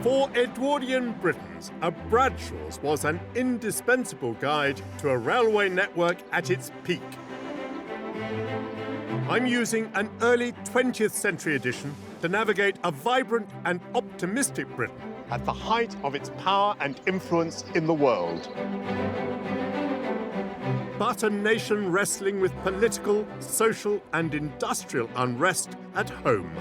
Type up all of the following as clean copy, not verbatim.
For Edwardian Britons, a Bradshaw's was an indispensable guide to a railway network at its peak. I'm using an early 20th century edition to navigate a vibrant and optimistic Britain at the height of its power and influence in the world. But a nation wrestling with political, social and industrial unrest at home.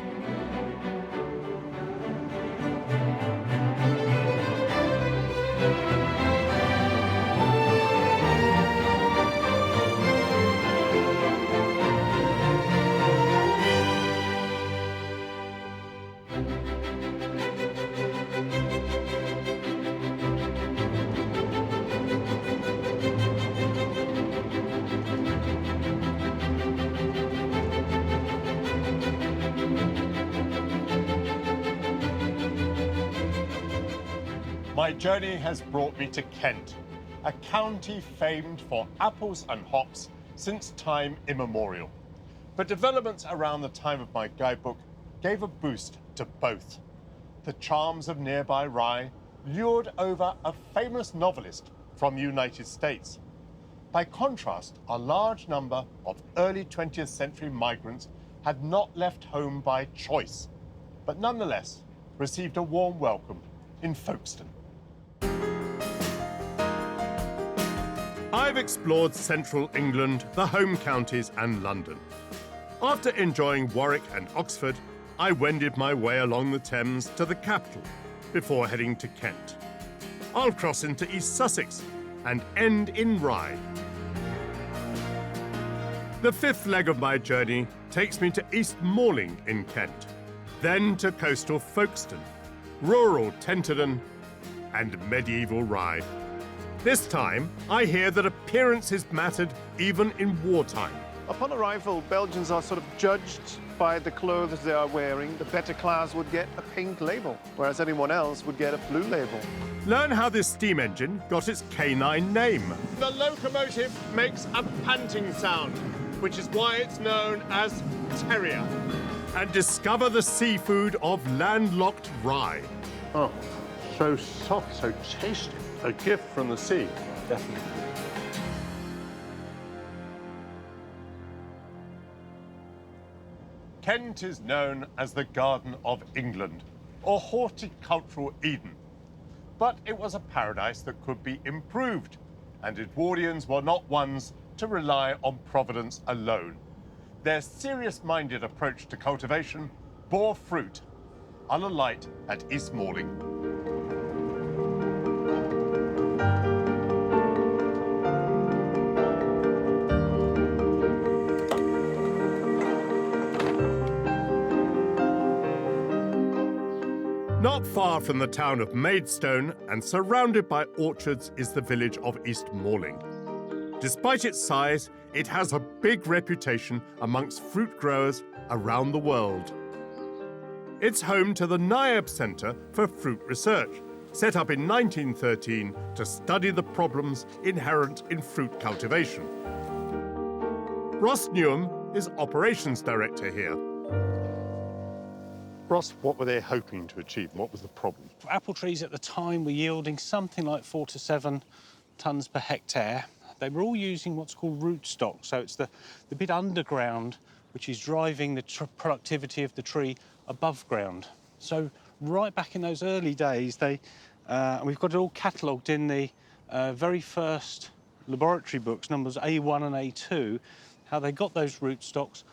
My journey has brought me to Kent, a county famed for apples and hops since time immemorial. But developments around the time of my guidebook gave a boost to both. The charms of nearby Rye lured over a famous novelist from the United States. By contrast, a large number of early 20th century migrants had not left home by choice, but nonetheless received a warm welcome in Folkestone. I've explored central England, the home counties and London. After enjoying Warwick and Oxford, I wended my way along the Thames to the capital before heading to Kent. I'll cross into East Sussex and end in Rye. The fifth leg of my journey takes me to East Malling in Kent, then to coastal Folkestone, rural Tenterden and medieval Rye. This time, I hear that appearances mattered even in wartime. Upon arrival, Belgians are sort of judged by the clothes they are wearing. The better class would get a pink label, whereas anyone else would get a blue label. Learn how this steam engine got its canine name. The locomotive makes a panting sound, which is why it's known as terrier. And discover the seafood of landlocked Rye. Oh, so soft, so tasty. A gift from the sea. Definitely. Kent is known as the Garden of England, or horticultural Eden. But it was a paradise that could be improved, and Edwardians were not ones to rely on providence alone. Their serious-minded approach to cultivation bore fruit. I'll alight at East Malling. Not far from the town of Maidstone and surrounded by orchards is the village of East Malling. Despite its size, it has a big reputation amongst fruit growers around the world. It's home to the NIAB Centre for Fruit Research, set up in 1913 to study the problems inherent in fruit cultivation. Ross Newham is Operations Director here. Ross, what were they hoping to achieve? What was the problem? Apple trees at the time were yielding something like 4 to 7 tonnes per hectare. They were all using what's called rootstock, so it's the bit underground which is driving the productivity of the tree above ground. So right back in those early days, we've got it all catalogued in the very first laboratory books, numbers A1 and A2, how they got those rootstocks,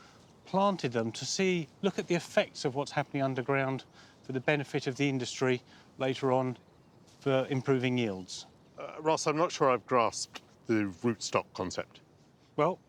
planted them to look at the effects of what's happening underground for the benefit of the industry later on for improving yields. Ross, I'm not sure I've grasped the rootstock concept. Well,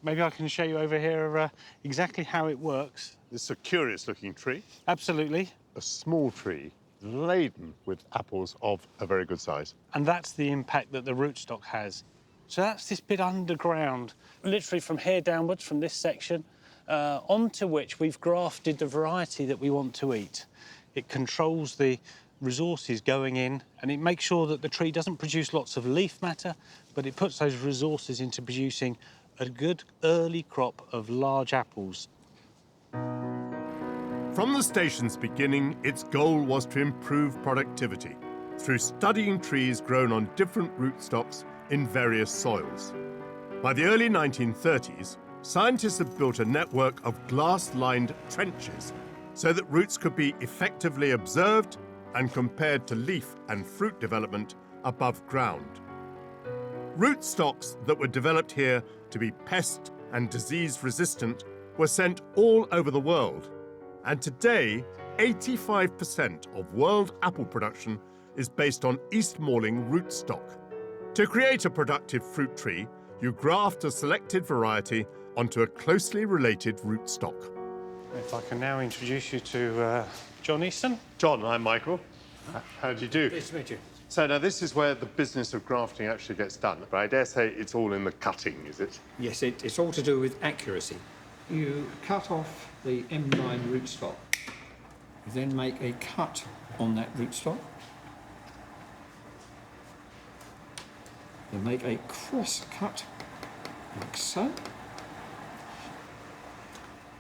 maybe I can show you over here exactly how it works. This is a curious-looking tree. Absolutely. A small tree laden with apples of a very good size. And that's the impact that the rootstock has. So that's this bit underground, literally from here downwards, from this section, onto which we've grafted the variety that we want to eat. It controls the resources going in, and it makes sure that the tree doesn't produce lots of leaf matter, but it puts those resources into producing a good early crop of large apples. From the station's beginning, its goal was to improve productivity through studying trees grown on different rootstocks in various soils. By the early 1930s, scientists had built a network of glass-lined trenches so that roots could be effectively observed and compared to leaf and fruit development above ground. Rootstocks that were developed here to be pest and disease resistant were sent all over the world, and today 85% of world apple production is based on East Malling rootstock. To create a productive fruit tree, you graft a selected variety onto a closely related rootstock. If I can now introduce you to John Easton. John, I'm Michael. How do you do? Nice to meet you. So now this is where the business of grafting actually gets done, but I dare say it's all in the cutting, is it? Yes, it's all to do with accuracy. You cut off the M9 rootstock, you then make a cut on that rootstock. You make a cross cut, like so.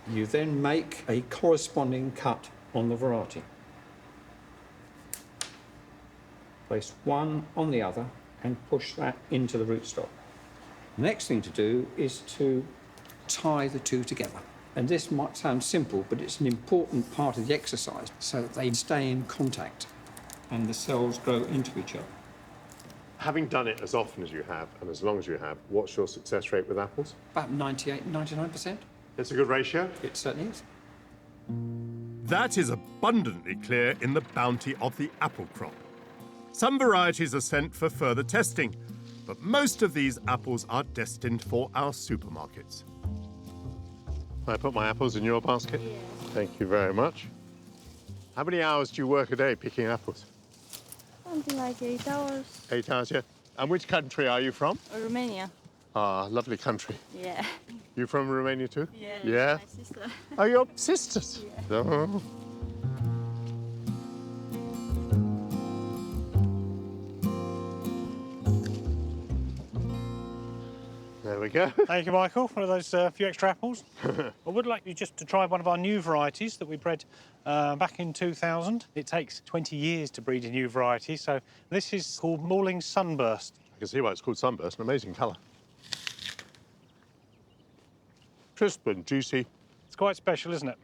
You then make a corresponding cut on the variety. Place one on the other and push that into the rootstock. The next thing to do is to tie the two together. And this might sound simple, but it's an important part of the exercise so that they stay in contact and the cells grow into each other. Having done it as often as you have and as long as you have, what's your success rate with apples? About 98, 99%. It's a good ratio. It certainly is. That is abundantly clear in the bounty of the apple crop. Some varieties are sent for further testing, but most of these apples are destined for our supermarkets. I put my apples in your basket? Yes. Thank you very much. How many hours do you work a day picking apples? Something like 8 hours. 8 hours, yeah. And which country are you from? Romania. Ah, lovely country. Yeah. You from Romania too? Yeah. Yeah? My sister. Are your sisters? Yeah. Oh. There we go. Thank you, Michael, for those few extra apples. I would like you just to try one of our new varieties that we bred back in 2000. It takes 20 years to breed a new variety, so this is called Malling Sunburst. I can see why it's called Sunburst, an amazing colour. Crisp and juicy It's quite special, isn't it?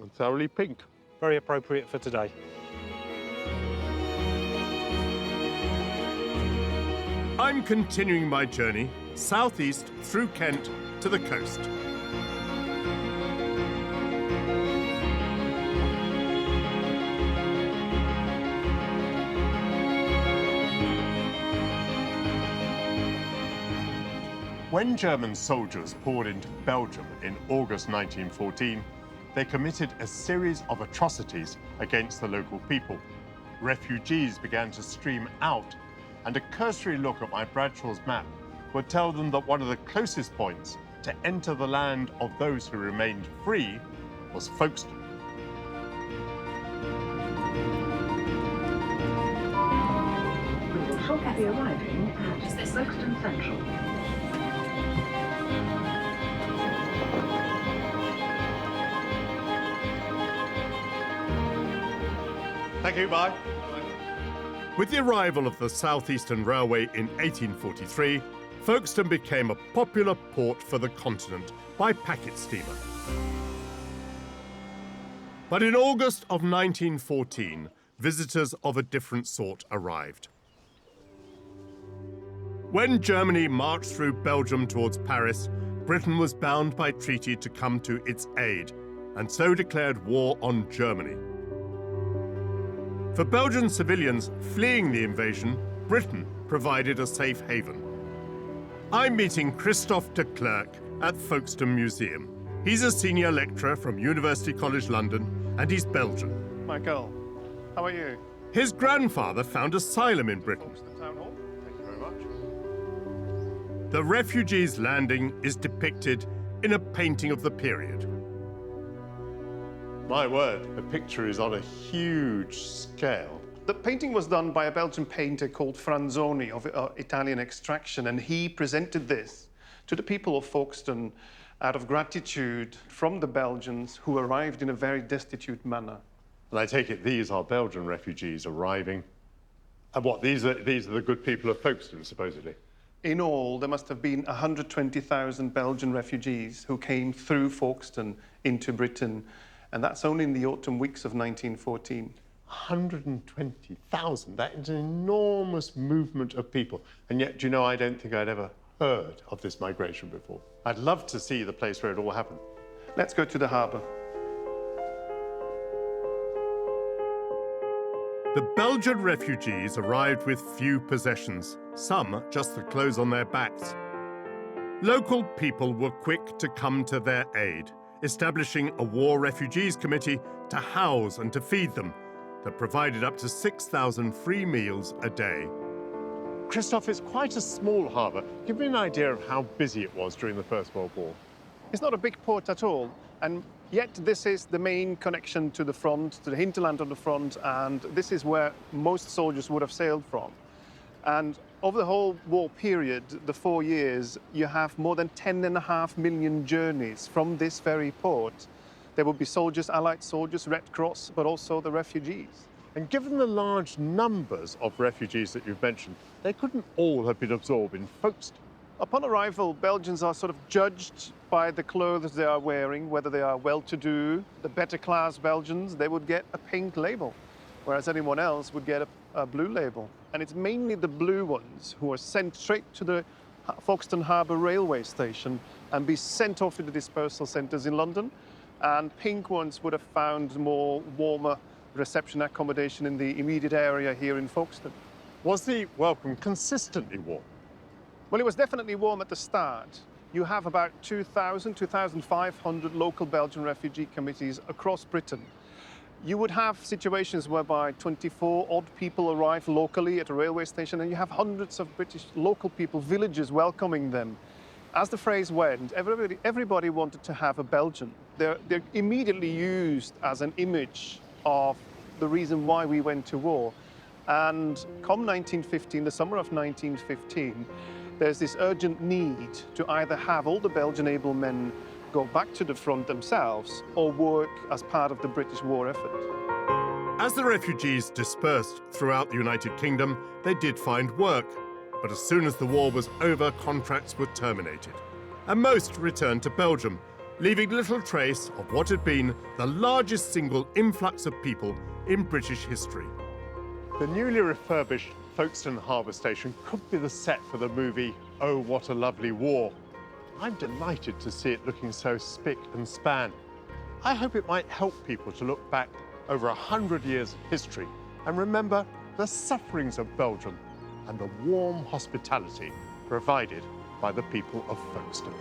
and thoroughly pink. Very appropriate for today. I'm continuing my journey southeast through Kent to the coast. When German soldiers poured into Belgium in August 1914, they committed a series of atrocities against the local people. Refugees began to stream out, and a cursory look at my Bradshaw's map would tell them that one of the closest points to enter the land of those who remained free was Folkestone. We will shortly be arriving at Folkestone Central. Thank you, bye. With the arrival of the South Eastern Railway in 1843, Folkestone became a popular port for the continent by packet steamer. But in August of 1914, visitors of a different sort arrived. When Germany marched through Belgium towards Paris, Britain was bound by treaty to come to its aid, and so declared war on Germany. For Belgian civilians fleeing the invasion, Britain provided a safe haven. I'm meeting Christophe de Klerk at Folkestone Museum. He's a senior lecturer from University College London, and he's Belgian. Michael, how are you? His grandfather found asylum in Britain. The town hall. Thank you very much. The refugees' landing is depicted in a painting of the period. My word, the picture is on a huge scale. The painting was done by a Belgian painter called Franzoni of Italian extraction, and he presented this to the people of Folkestone out of gratitude from the Belgians who arrived in a very destitute manner. And I take it these are Belgian refugees arriving. And what, these are the good people of Folkestone, supposedly? In all, there must have been 120,000 Belgian refugees who came through Folkestone into Britain, and that's only in the autumn weeks of 1914. 120,000. That is an enormous movement of people. And yet, do you know, I don't think I'd ever heard of this migration before. I'd love to see the place where it all happened. Let's go to the harbour. The Belgian refugees arrived with few possessions, some just the clothes on their backs. Local people were quick to come to their aid, establishing a War Refugees Committee to house and to feed them, that provided up to 6,000 free meals a day. Christoph, it's quite a small harbour. Give me an idea of how busy it was during the First World War. It's not a big port at all, and yet this is the main connection to the front, to the hinterland on the front, and this is where most soldiers would have sailed from. And over the whole war period, the 4 years, you have more than 10.5 million journeys from this very port. There would be soldiers, Allied soldiers, Red Cross, but also the refugees. And given the large numbers of refugees that you've mentioned, they couldn't all have been absorbed in Folkestone. Upon arrival, Belgians are sort of judged by the clothes they are wearing, whether they are well-to-do. The better class Belgians, they would get a pink label, whereas anyone else would get a blue label. And it's mainly the blue ones who are sent straight to the Folkestone Harbour railway station and be sent off to the dispersal centres in London. And pink ones would have found more warmer reception accommodation in the immediate area here in Folkestone. Was the welcome consistently warm? Well, it was definitely warm at the start. You have about 2,000, 2,500 local Belgian refugee committees across Britain. You would have situations whereby 24 odd people arrive locally at a railway station, and you have hundreds of British local people, villagers welcoming them. As the phrase went, everybody wanted to have a Belgian. They're immediately used as an image of the reason why we went to war. And come 1915, the summer of 1915, there's this urgent need to either have all the Belgian able men go back to the front themselves or work as part of the British war effort. As the refugees dispersed throughout the United Kingdom, they did find work. But as soon as the war was over, contracts were terminated. And most returned to Belgium, leaving little trace of what had been the largest single influx of people in British history. The newly refurbished Folkestone Harbour Station could be the set for the movie Oh, What a Lovely War. I'm delighted to see it looking so spick and span. I hope it might help people to look back over 100 years of history and remember the sufferings of Belgium and the warm hospitality provided by the people of Folkestone.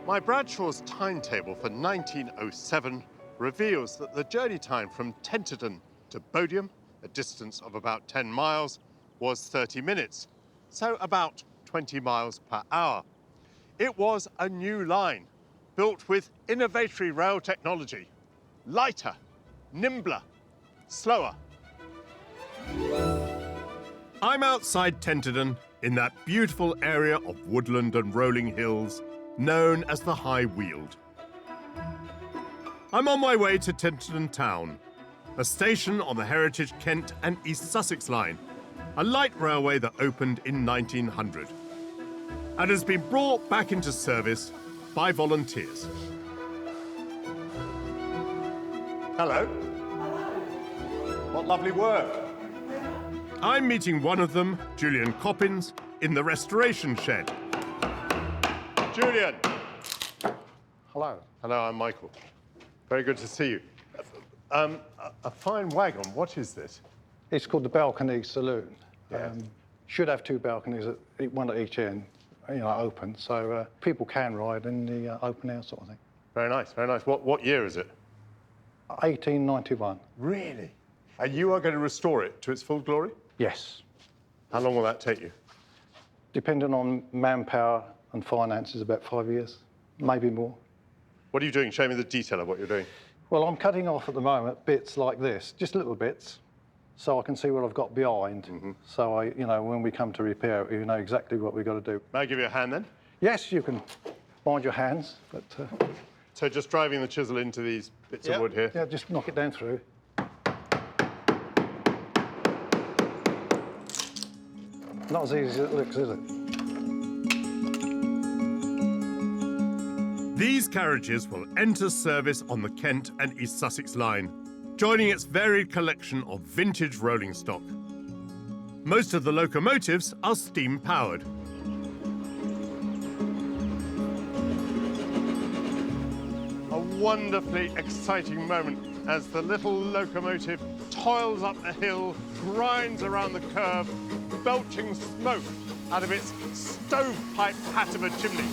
My Bradshaw's timetable for 1907 reveals that the journey time from Tenterden to Bodiam, a distance of about 10 miles, was 30 minutes, so about 20 miles per hour. It was a new line, built with innovatory rail technology, lighter, nimbler, slower. I'm outside Tenterden in that beautiful area of woodland and rolling hills known as the High Weald. I'm on my way to Tenterden Town, a station on the Heritage Kent and East Sussex line, a light railway that opened in 1900 and has been brought back into service by volunteers. Hello. What lovely work. I'm meeting one of them, Julian Coppins, in the restoration shed. Julian. Hello. Hello, I'm Michael. Very good to see you. A fine wagon, what is this? It's called the balcony saloon. Yes. Should have two balconies, one at each end, open, so people can ride in the open air sort of thing. Very nice, very nice. What year is it? 1891. Really? And you are going to restore it to its full glory? Yes. How long will that take you? Depending on manpower and finances, about 5 years, maybe more. What are you doing? Show me the detail of what you're doing. Well, I'm cutting off at the moment bits like this, just little bits, so I can see what I've got behind. So when we come to repair it, you know exactly what we've got to do. May I give you a hand then? Yes, you can mind your hands, but So just driving the chisel into these bits of wood here. yeah, just knock it down through. Not as easy as it looks, is it? These carriages will enter service on the Kent and East Sussex line, joining its varied collection of vintage rolling stock. Most of the locomotives are steam-powered. A wonderfully exciting moment as the little locomotive toils up the hill, grinds around the curve, belching smoke out of its stovepipe hat of a chimney.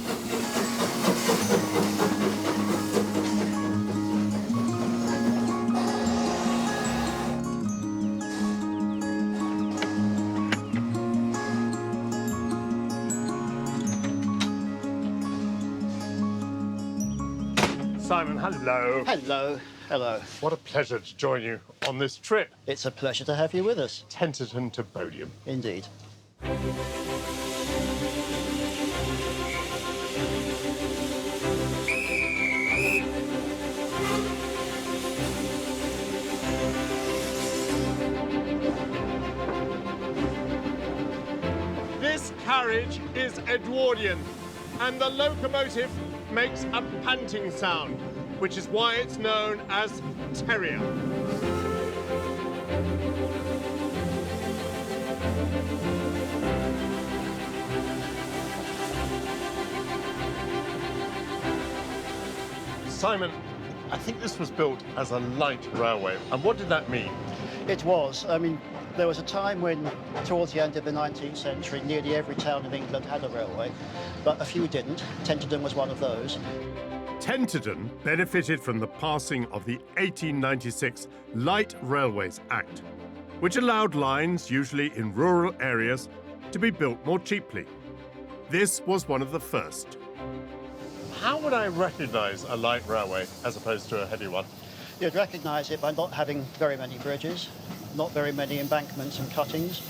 Simon, hello. Hello, hello. What a pleasure to join you on this trip. It's a pleasure to have you with us. Tenterden to Bodiam. Indeed. This carriage is Edwardian, and the locomotive makes a panting sound, which is why it's known as Terrier. Simon, I think this was built as a light railway. And what did that mean? It was. I mean, there was a time when, towards the end of the 19th century, nearly every town in England had a railway, but a few didn't. Tenterden was one of those. Tenterden benefited from the passing of the 1896 Light Railways Act, which allowed lines, usually in rural areas, to be built more cheaply. This was one of the first. How would I recognise a light railway as opposed to a heavy one? You'd recognise it by not having very many bridges, not very many embankments and cuttings,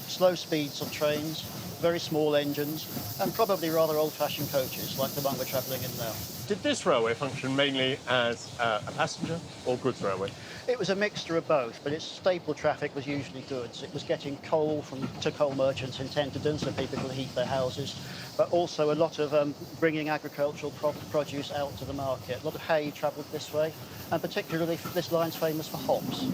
slow speeds of trains, very small engines, and probably rather old-fashioned coaches like the one we're travelling in now. Did this railway function mainly as a passenger or goods railway? It was a mixture of both, but its staple traffic was usually goods. It was getting coal to coal merchants in Tenterden so people could heat their houses, but also a lot of bringing agricultural produce out to the market. A lot of hay travelled this way, and particularly this line's famous for hops.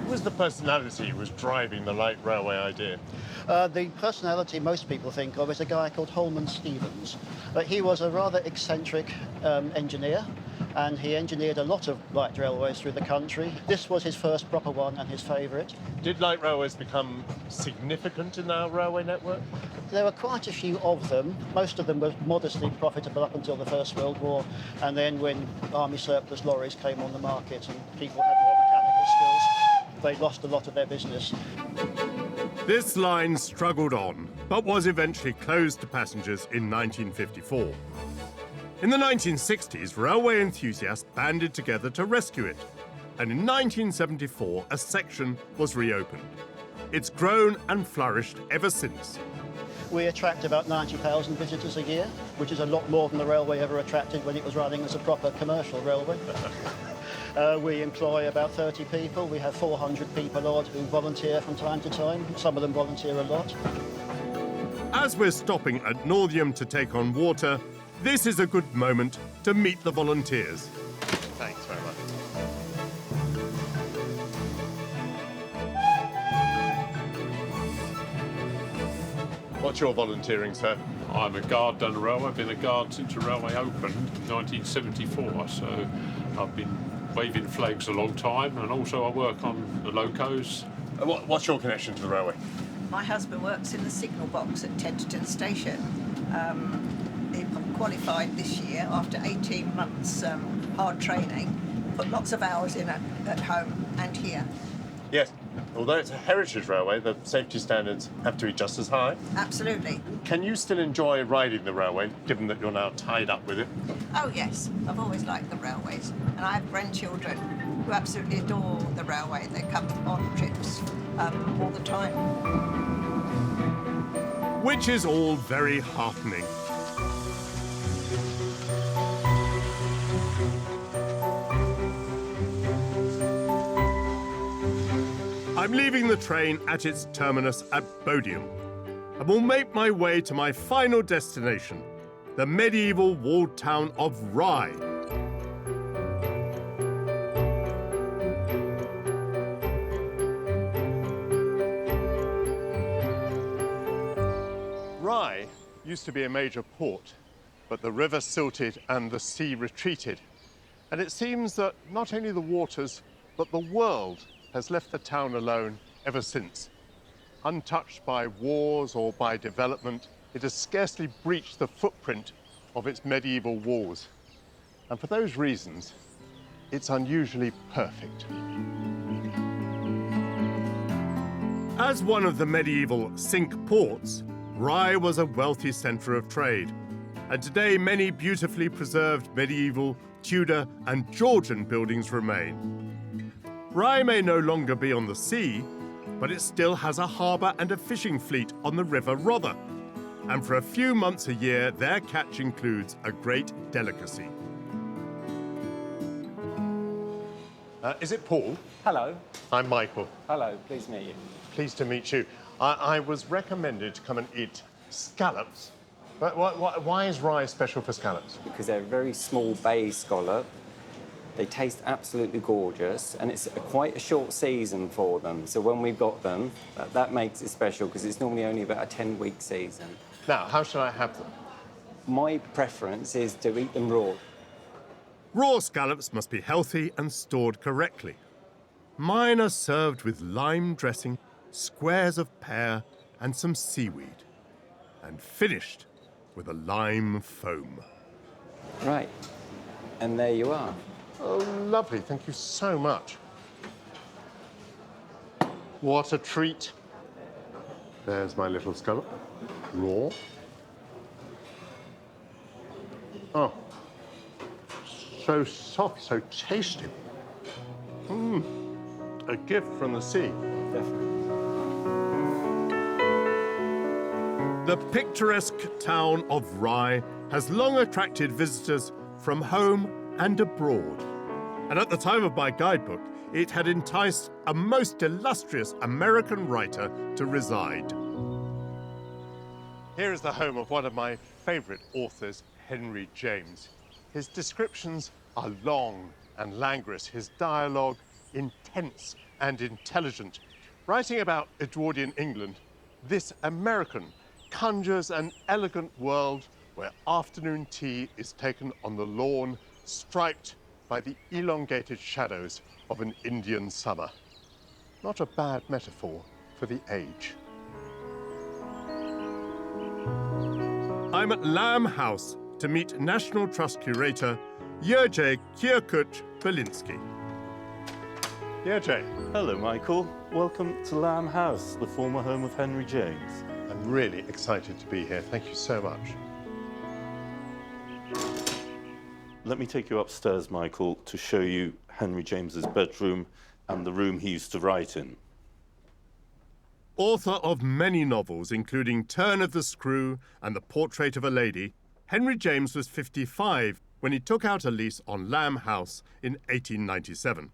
Who was the personality who was driving the light railway idea? The personality most people think of is a guy called Holman Stevens. He was a rather eccentric engineer, and he engineered a lot of light railways through the country. This was his first proper one and his favourite. Did light railways become significant in our railway network? There were quite a few of them. Most of them were modestly profitable up until the First World War, and then when army surplus lorries came on the market and people had more mechanical skills, they lost a lot of their business. This line struggled on, but was eventually closed to passengers in 1954. In the 1960s, railway enthusiasts banded together to rescue it, and in 1974, a section was reopened. It's grown and flourished ever since. We attract about 90,000 visitors a year, which is a lot more than the railway ever attracted when it was running as a proper commercial railway. We employ about 30 people. We have 400 people odd who volunteer from time to time. Some of them volunteer a lot. As we're stopping at Northiam to take on water, this is a good moment to meet the volunteers. Thanks very much. What's your volunteering, sir? I'm a guard down the railway. I've been a guard since the railway opened in 1974, so I've been waving flags a long time, and also I work on the locos. What's your connection to the railway? My husband works in the signal box at Tenterden Station. qualified this year after 18 months hard training. Put lots of hours in at home and here. Yes, although it's a heritage railway, the safety standards have to be just as high. Absolutely. Can you still enjoy riding the railway, given that you're now tied up with it? Oh yes, I've always liked the railways, and I have grandchildren who absolutely adore the railway. They come on trips all the time. Which is all very heartening. I'm leaving the train at its terminus at Bodiam and will make my way to my final destination, the medieval walled town of Rye. Rye used to be a major port, but the river silted and the sea retreated. And it seems that not only the waters, but the world has left the town alone ever since. Untouched by wars or by development, it has scarcely breached the footprint of its medieval walls. And for those reasons, it's unusually perfect. As one of the medieval Cinque Ports, Rye was a wealthy centre of trade. And today many beautifully preserved medieval, Tudor and Georgian buildings remain. Rye may no longer be on the sea, but it still has a harbour and a fishing fleet on the River Rother. And for a few months a year, their catch includes a great delicacy. Is it Paul? Hello. I'm Michael. Hello, pleased to meet you. Pleased to meet you. I was recommended to come and eat scallops. But why is Rye special for scallops? Because they're a very small bay scallop. They taste absolutely gorgeous, and it's quite a short season for them. So when we've got them, that makes it special, because it's normally only about a 10-week season. Now, how should I have them? My preference is to eat them raw. Raw scallops must be healthy and stored correctly. Mine are served with lime dressing, squares of pear, and some seaweed, and finished with a lime foam. Right, and there you are. Oh, lovely. Thank you so much. What a treat. There's my little scallop. Raw. Oh, so soft, so tasty. A gift from the sea. Definitely. The picturesque town of Rye has long attracted visitors from home and abroad. And at the time of my guidebook, it had enticed a most illustrious American writer to reside. Here is the home of one of my favourite authors, Henry James. His descriptions are long and languorous, his dialogue intense and intelligent. Writing about Edwardian England, this American conjures an elegant world where afternoon tea is taken on the lawn, striped by the elongated shadows of an Indian summer. Not a bad metaphor for the age. I'm at Lamb House to meet National Trust curator Jerzy Kierkuch-Belinsky. Jerzy. Hello, Michael. Welcome to Lamb House, the former home of Henry James. I'm really excited to be here. Thank you so much. Let me take you upstairs, Michael, to show you Henry James's bedroom and the room he used to write in. Author of many novels, including Turn of the Screw and The Portrait of a Lady, Henry James was 55 when he took out a lease on Lamb House in 1897.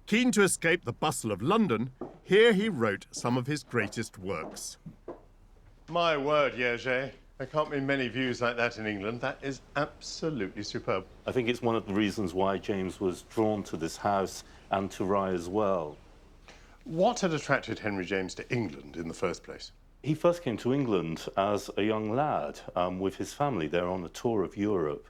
Keen to escape the bustle of London, here he wrote some of his greatest works. My word, Jerzy. There can't be many views like that in England. That is absolutely superb. I think it's one of the reasons why James was drawn to this house and to Rye as well. What had attracted Henry James to England in the first place? He first came to England as a young lad with his family. They're on a tour of Europe.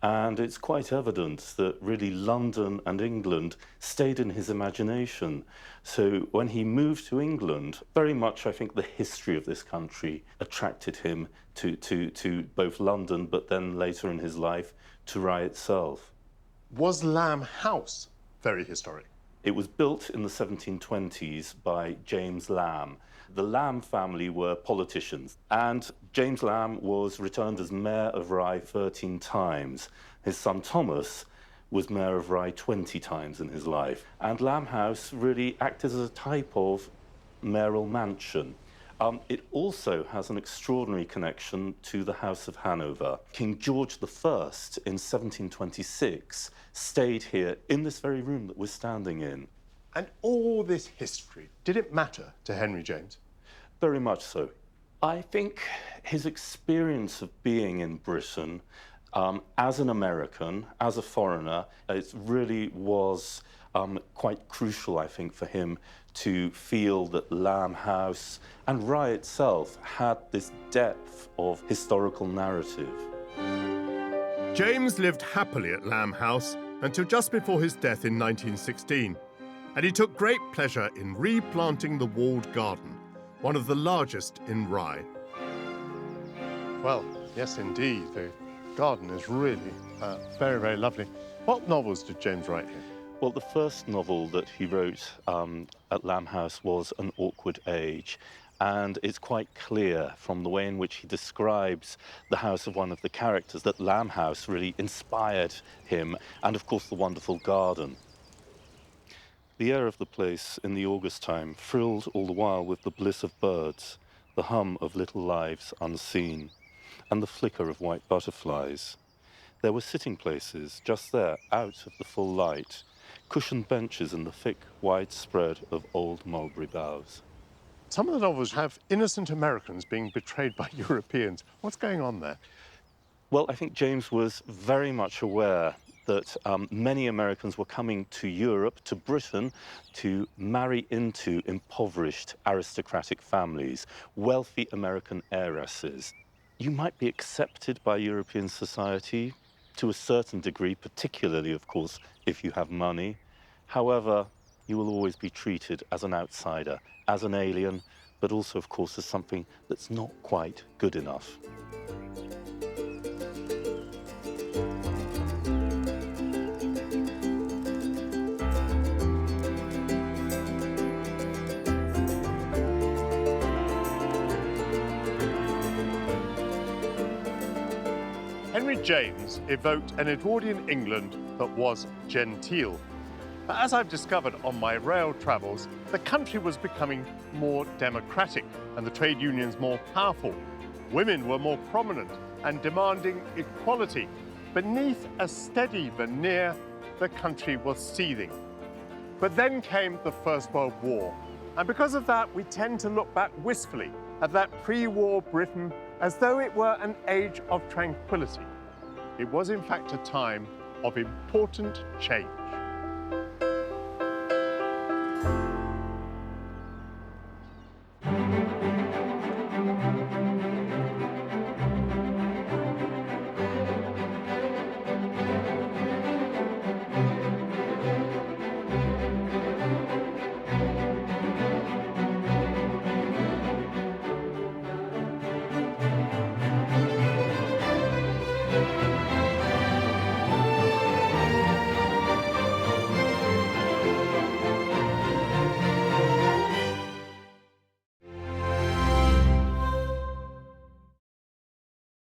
And it's quite evident that really London and England stayed in his imagination. So when he moved to England, very much I think the history of this country attracted him to both London, but then later in his life to Rye itself. Was Lamb House very historic? It was built in the 1720s by James Lamb. The Lamb family were politicians, and James Lamb was returned as mayor of Rye 13 times. His son Thomas was mayor of Rye 20 times in his life. And Lamb House really acted as a type of mayoral mansion. It also has an extraordinary connection to the House of Hanover. King George I in 1726 stayed here in this very room that we're standing in. And all this history, did it matter to Henry James? Very much so. I think his experience of being in Britain as an American, as a foreigner, it really was quite crucial, I think, for him to feel that Lamb House and Rye itself had this depth of historical narrative. James lived happily at Lamb House until just before his death in 1916, and he took great pleasure in replanting the walled garden, one of the largest in Rye. Well, yes, indeed. The garden is really very, very lovely. What novels did James write here? Well, the first novel that he wrote at Lamb House was An Awkward Age. And it's quite clear from the way in which he describes the house of one of the characters that Lamb House really inspired him, and of course the wonderful garden. The air of the place in the August time thrilled all the while with the bliss of birds, the hum of little lives unseen, and the flicker of white butterflies. There were sitting places just there, out of the full light, cushioned benches in the thick, wide spread of old mulberry boughs. Some of the novels have innocent Americans being betrayed by Europeans. What's going on there? Well, I think James was very much aware that many Americans were coming to Europe, to Britain, to marry into impoverished aristocratic families, wealthy American heiresses. You might be accepted by European society to a certain degree, particularly, of course, if you have money. However, you will always be treated as an outsider, as an alien, but also, of course, as something that's not quite good enough. Henry James evoked an Edwardian England that was genteel. But as I've discovered on my rail travels, the country was becoming more democratic and the trade unions more powerful. Women were more prominent and demanding equality. Beneath a steady veneer, the country was seething. But then came the First World War. And because of that, we tend to look back wistfully at that pre-war Britain as though it were an age of tranquility. It was in fact a time of important change.